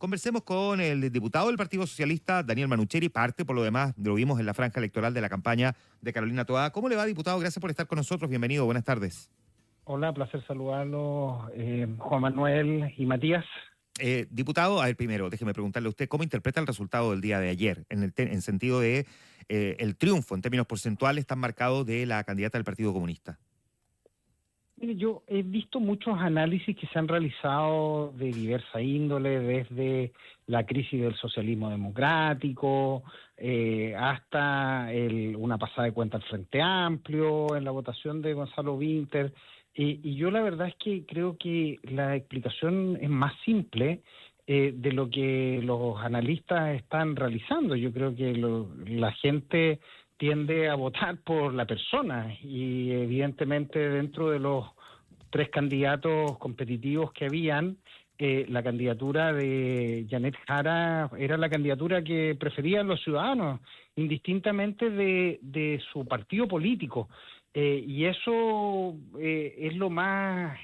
Conversemos con el diputado del Partido Socialista, Daniel Manucheri, parte, por lo demás, lo vimos en la franja electoral de la campaña de Carolina Toá. ¿Cómo le va, diputado? Gracias por estar con nosotros. Bienvenido, buenas tardes. Hola, placer saludarlos, Juan Manuel y Matías. Diputado, a ver, primero, déjeme preguntarle a usted, ¿cómo interpreta el resultado del día de ayer? En sentido de el triunfo, en términos porcentuales, tan marcado de la candidata del Partido Comunista. Mire, yo he visto muchos análisis que se han realizado de diversa índole, desde la crisis del socialismo democrático, hasta una pasada de cuenta al Frente Amplio, en la votación de Gonzalo Winter. Y yo la verdad es que creo que la explicación es más simple de lo que los analistas están realizando. Yo creo que la gente tiende a votar por la persona y evidentemente dentro de los tres candidatos competitivos que habían, la candidatura de Janet Jara era la candidatura que preferían los ciudadanos, indistintamente de su partido político. Y eso es lo más,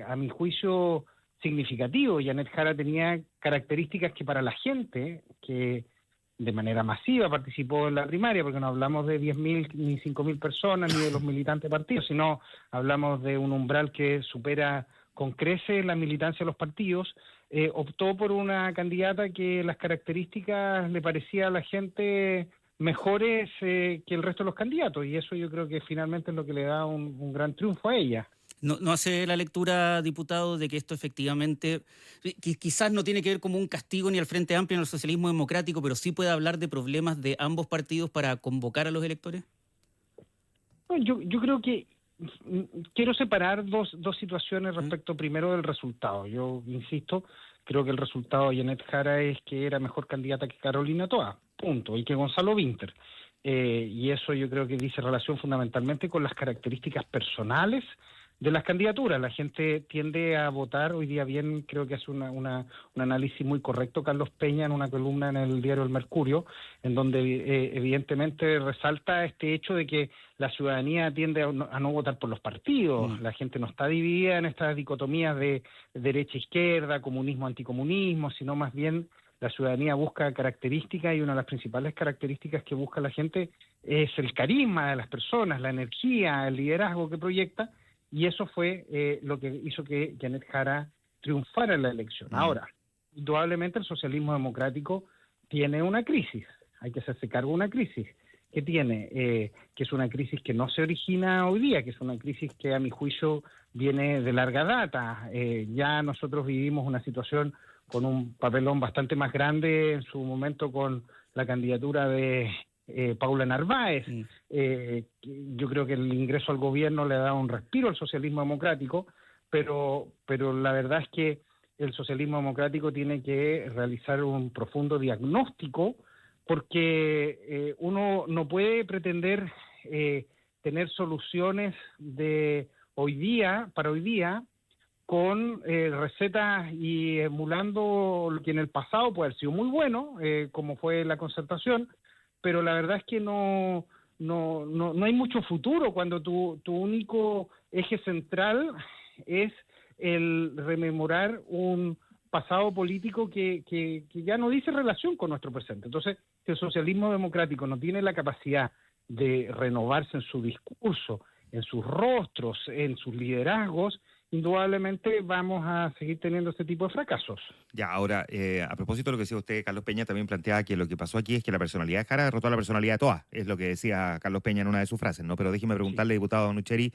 a mi juicio, significativo. Janet Jara tenía características que para la gente, que de manera masiva participó en la primaria, porque no hablamos de 10.000 ni 5.000 personas, ni de los militantes de partidos, sino hablamos de un umbral que supera con creces la militancia de los partidos, optó por una candidata que las características le parecía a la gente mejores que el resto de los candidatos, y eso yo creo que finalmente es lo que le da un gran triunfo a ella. ¿No hace la lectura, diputado, de que esto efectivamente quizás no tiene que ver como un castigo ni al Frente Amplio ni al socialismo democrático, pero sí puede hablar de problemas de ambos partidos para convocar a los electores? Bueno, yo creo que quiero separar dos situaciones respecto primero del resultado. Yo insisto, creo que el resultado de Janet Jara es que era mejor candidata que Carolina Toá, punto, y que Gonzalo Winter. Y eso yo creo que dice relación fundamentalmente con las características personales de las candidaturas. La gente tiende a votar, hoy día bien creo que hace un análisis muy correcto Carlos Peña en una columna en el diario El Mercurio, en donde evidentemente resalta este hecho de que la ciudadanía tiende a no votar por los partidos. La gente no está dividida en estas dicotomías de derecha-izquierda, comunismo-anticomunismo, sino más bien la ciudadanía busca características, y una de las principales características que busca la gente es el carisma de las personas, la energía, el liderazgo que proyecta. Y eso fue lo que hizo que Janet Jara triunfara en la elección. Ahora, indudablemente el socialismo democrático tiene una crisis, hay que hacerse cargo de una crisis. ¿Qué tiene? Que es una crisis que no se origina hoy día, que es una crisis que a mi juicio viene de larga data. Ya nosotros vivimos una situación con un papelón bastante más grande en su momento con la candidatura de Paula Narváez. Yo creo que el ingreso al gobierno le ha dado un respiro al socialismo democrático, pero la verdad es que el socialismo democrático tiene que realizar un profundo diagnóstico, porque uno no puede pretender tener soluciones de hoy día, para hoy día, con recetas y emulando lo que en el pasado puede haber sido muy bueno, como fue la concertación, pero la verdad es que no hay mucho futuro cuando tu único eje central es el rememorar un pasado político que ya no dice relación con nuestro presente. Entonces, si el socialismo democrático no tiene la capacidad de renovarse en su discurso, en sus rostros, en sus liderazgos, indudablemente vamos a seguir teniendo este tipo de fracasos. Ya, ahora, a propósito de lo que decía usted, Carlos Peña también planteaba que lo que pasó aquí es que la personalidad de Jara derrotó a la personalidad de Toá, es lo que decía Carlos Peña en una de sus frases, ¿no? Pero déjeme preguntarle, diputado Manucheri,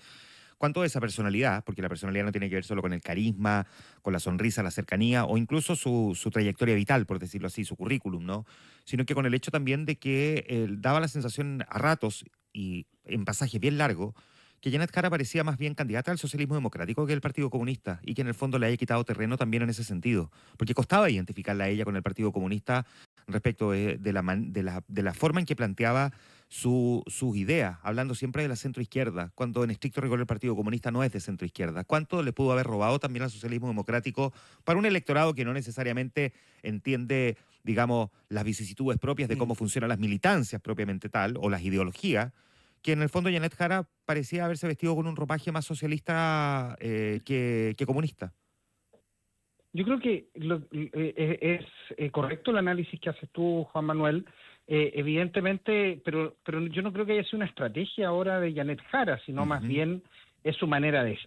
¿cuánto de esa personalidad, porque la personalidad no tiene que ver solo con el carisma, con la sonrisa, la cercanía, o incluso su trayectoria vital, por decirlo así, su currículum, ¿no? Sino que con el hecho también de que daba la sensación a ratos, y en pasajes bien largos, que Janet Jara parecía más bien candidata al socialismo democrático que el Partido Comunista, y que en el fondo le haya quitado terreno también en ese sentido, porque costaba identificarla a ella con el Partido Comunista respecto de la forma en que planteaba sus ideas, hablando siempre de la centroizquierda, cuando en estricto rigor el Partido Comunista no es de centroizquierda. ¿Cuánto le pudo haber robado también al socialismo democrático para un electorado que no necesariamente entiende, digamos, las vicisitudes propias de cómo funcionan las militancias propiamente tal, o las ideologías, que en el fondo Janet Jara parecía haberse vestido con un ropaje más socialista que comunista? Yo creo que es correcto el análisis que haces tú, Juan Manuel. Evidentemente, pero yo no creo que haya sido una estrategia ahora de Janet Jara, sino más bien es su manera de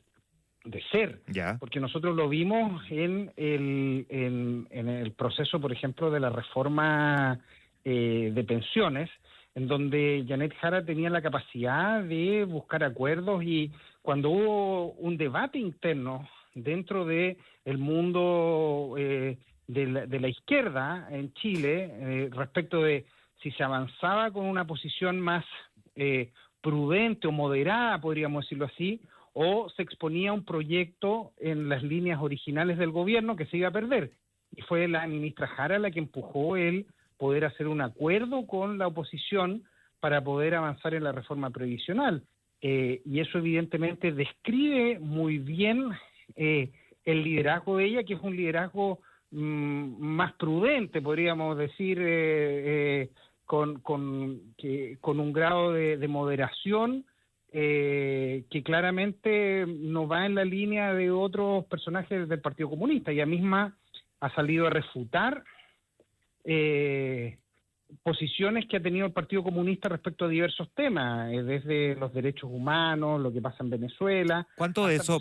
ser. Ya. Porque nosotros lo vimos en el proceso, por ejemplo, de la reforma de pensiones, en donde Janet Jara tenía la capacidad de buscar acuerdos, y cuando hubo un debate interno dentro de el mundo de la izquierda en Chile respecto de si se avanzaba con una posición más prudente o moderada, podríamos decirlo así, o se exponía un proyecto en las líneas originales del gobierno que se iba a perder. Y fue la ministra Jara la que empujó el poder hacer un acuerdo con la oposición para poder avanzar en la reforma previsional. Y eso evidentemente describe muy bien el liderazgo de ella, que es un liderazgo más prudente, podríamos decir, con un grado de moderación que claramente no va en la línea de otros personajes del Partido Comunista. Ella misma ha salido a refutar posiciones que ha tenido el Partido Comunista respecto a diversos temas, desde los derechos humanos, lo que pasa en Venezuela. ¿Cuánto de eso,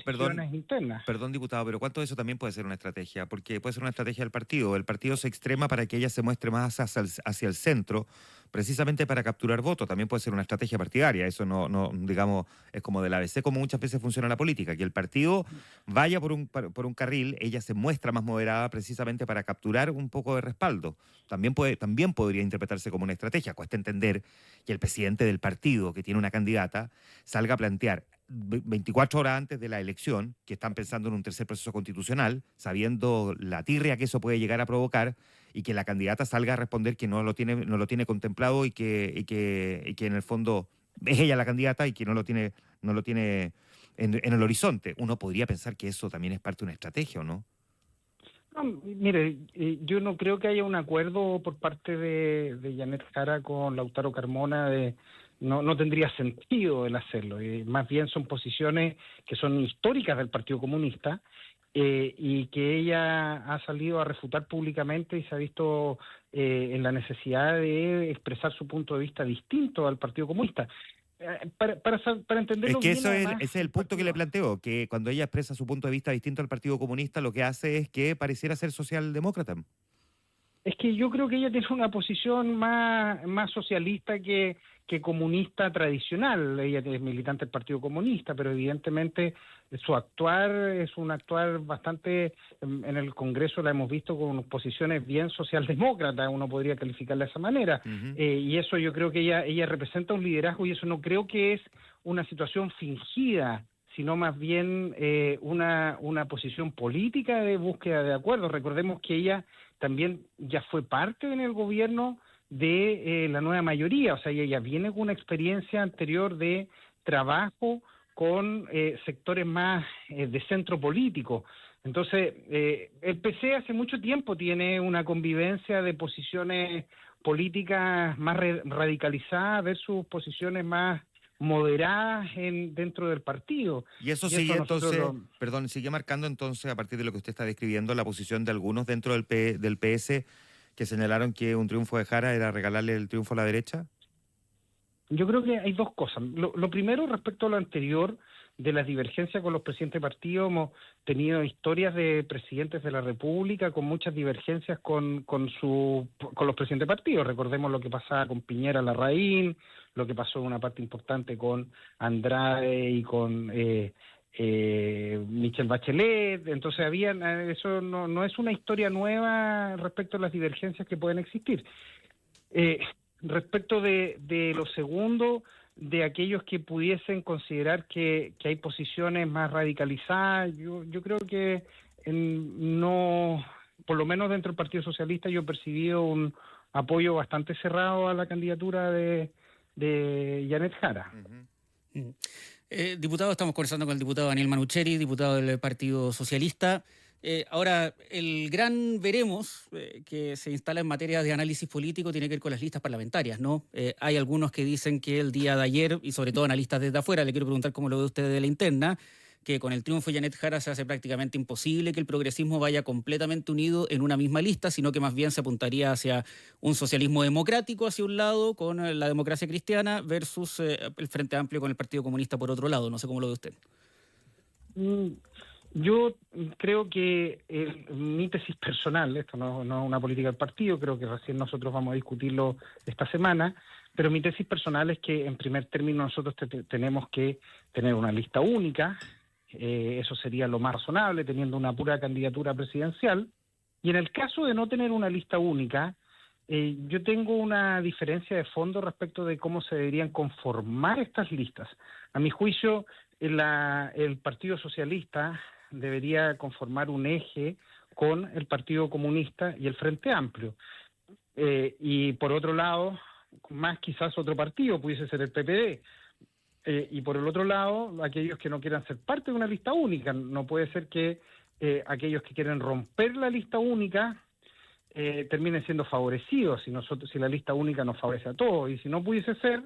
internas. Perdón, diputado, pero cuánto de eso también puede ser una estrategia? Porque puede ser una estrategia del partido. El partido se extrema para que ella se muestre más hacia el centro, precisamente para capturar votos. También puede ser una estrategia partidaria. Eso no digamos, es como del ABC, como muchas veces funciona la política, que el partido vaya por un carril, ella se muestra más moderada precisamente para capturar un poco de respaldo. También podría interpretarse como una estrategia. Cuesta entender que el presidente del partido, que tiene una candidata, salga a plantear 24 horas antes de la elección que están pensando en un tercer proceso constitucional, sabiendo la tirria que eso puede llegar a provocar, y que la candidata salga a responder que no lo tiene contemplado y que en el fondo es ella la candidata y que no lo tiene en el horizonte. Uno podría pensar que eso también es parte de una estrategia, ¿o no? No, mire, yo no creo que haya un acuerdo por parte de Janet Jara con Lautaro Carmona. No tendría sentido el hacerlo. Más bien son posiciones que son históricas del Partido Comunista, y que ella ha salido a refutar públicamente y se ha visto en la necesidad de expresar su punto de vista distinto al Partido Comunista. Para entenderlo es que bien, ese es el punto que le planteo, que cuando ella expresa su punto de vista distinto al Partido Comunista, lo que hace es que pareciera ser socialdemócrata. Es que yo creo que ella tiene una posición más socialista que comunista tradicional. Ella es militante del Partido Comunista, pero evidentemente su actuar es un actuar bastante, en el Congreso la hemos visto con posiciones bien socialdemócratas, uno podría calificarla de esa manera. Y eso yo creo que ella representa un liderazgo, y eso no creo que es una situación fingida, sino más bien una posición política de búsqueda de acuerdos. Recordemos que ella también ya fue parte en el gobierno de la nueva mayoría, o sea, ella viene con una experiencia anterior de trabajo con sectores más de centro político. Entonces, el PC hace mucho tiempo tiene una convivencia de posiciones políticas más radicalizadas versus posiciones más moderadas dentro del partido. Y eso sigue entonces, sigue marcando entonces, a partir de lo que usted está describiendo, la posición de algunos dentro del PS que señalaron que un triunfo de Jara era regalarle el triunfo a la derecha. Yo creo que hay dos cosas. Lo primero, respecto a lo anterior, de las divergencias con los presidentes de partido, hemos tenido historias de presidentes de la República con muchas divergencias con los presidentes de partido. Recordemos lo que pasaba con Piñera Larraín, lo que pasó en una parte importante con Andrade y con Michelle Bachelet. Entonces eso no es una historia nueva respecto a las divergencias que pueden existir. Respecto de lo segundo, de aquellos que pudiesen considerar que hay posiciones más radicalizadas, yo creo que no, por lo menos dentro del Partido Socialista, yo he percibido un apoyo bastante cerrado a la candidatura de Janet Jara. Diputado, estamos conversando con el diputado Daniel Manucheri, diputado del Partido Socialista. Ahora, el gran veremos que se instala en materia de análisis político tiene que ver con las listas parlamentarias, ¿no? Hay algunos que dicen que el día de ayer, y sobre todo analistas desde afuera, le quiero preguntar cómo lo ve usted de la interna, que con el triunfo de Janet Jara se hace prácticamente imposible que el progresismo vaya completamente unido en una misma lista, sino que más bien se apuntaría hacia un socialismo democrático hacia un lado, con la democracia cristiana, versus el Frente Amplio con el Partido Comunista por otro lado. No sé cómo lo ve usted. Yo creo que mi tesis personal, esto no es una política del partido, creo que recién nosotros vamos a discutirlo esta semana, pero mi tesis personal es que en primer término nosotros tenemos que tener una lista única, eso sería lo más razonable, teniendo una pura candidatura presidencial, y en el caso de no tener una lista única, yo tengo una diferencia de fondo respecto de cómo se deberían conformar estas listas. A mi juicio, el Partido Socialista debería conformar un eje con el Partido Comunista y el Frente Amplio. Y por otro lado, más quizás otro partido, pudiese ser el PPD. Y por el otro lado, aquellos que no quieran ser parte de una lista única. No puede ser que aquellos que quieren romper la lista única terminen siendo favorecidos si la lista única nos favorece a todos. Y si no pudiese ser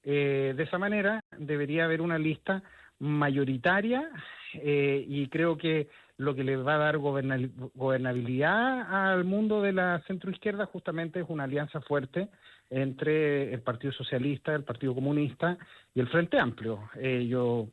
de esa manera, debería haber una lista mayoritaria y creo que lo que le va a dar gobernabilidad al mundo de la centroizquierda justamente es una alianza fuerte entre el Partido Socialista, el Partido Comunista y el Frente Amplio. Yo,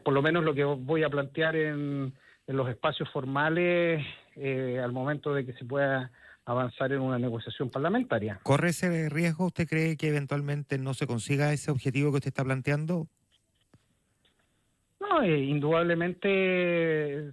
por lo menos lo que voy a plantear en los espacios formales al momento de que se pueda avanzar en una negociación parlamentaria. ¿Corre ese riesgo? ¿Usted cree que eventualmente no se consiga ese objetivo que usted está planteando? No, indudablemente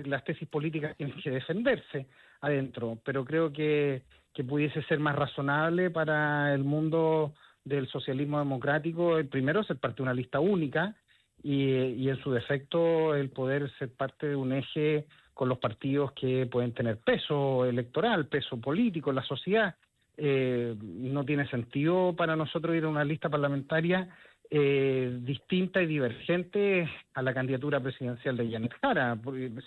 las tesis políticas tienen que defenderse adentro, pero creo que pudiese ser más razonable para el mundo del socialismo democrático, el primero ser parte de una lista única y en su defecto el poder ser parte de un eje con los partidos que pueden tener peso electoral, peso político en la sociedad. No tiene sentido para nosotros ir a una lista parlamentaria distinta y divergente a la candidatura presidencial de Janet Jara,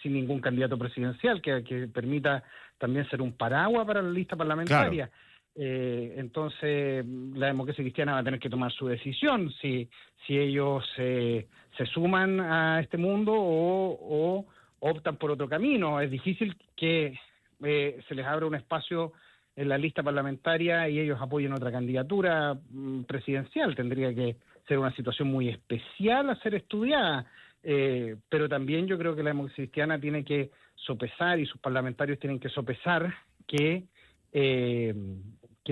sin ningún candidato presidencial que permita también ser un paraguas para la lista parlamentaria. Claro. Entonces la democracia cristiana va a tener que tomar su decisión si ellos se suman a este mundo o optan por otro camino. Es difícil que se les abra un espacio en la lista parlamentaria y ellos apoyen otra candidatura presidencial. Tendría que ser una situación muy especial a ser estudiada, pero también yo creo que la democracia cristiana tiene que sopesar y sus parlamentarios tienen que sopesar que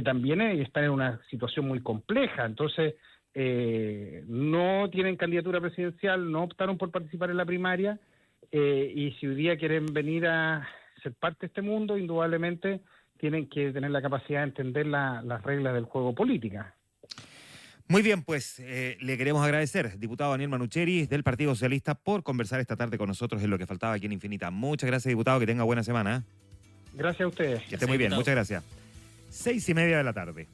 también están en una situación muy compleja. Entonces no tienen candidatura presidencial, no optaron por participar en la primaria, y si hoy día quieren venir a ser parte de este mundo, indudablemente tienen que tener la capacidad de entender las reglas del juego política. Muy bien, pues le queremos agradecer, diputado Daniel Manucheri del Partido Socialista, por conversar esta tarde con nosotros en Lo que faltaba aquí en Infinita. Muchas gracias, diputado, que tenga buena semana. Gracias a ustedes. Que esté muy bien, muchas gracias. 6:30 de la tarde.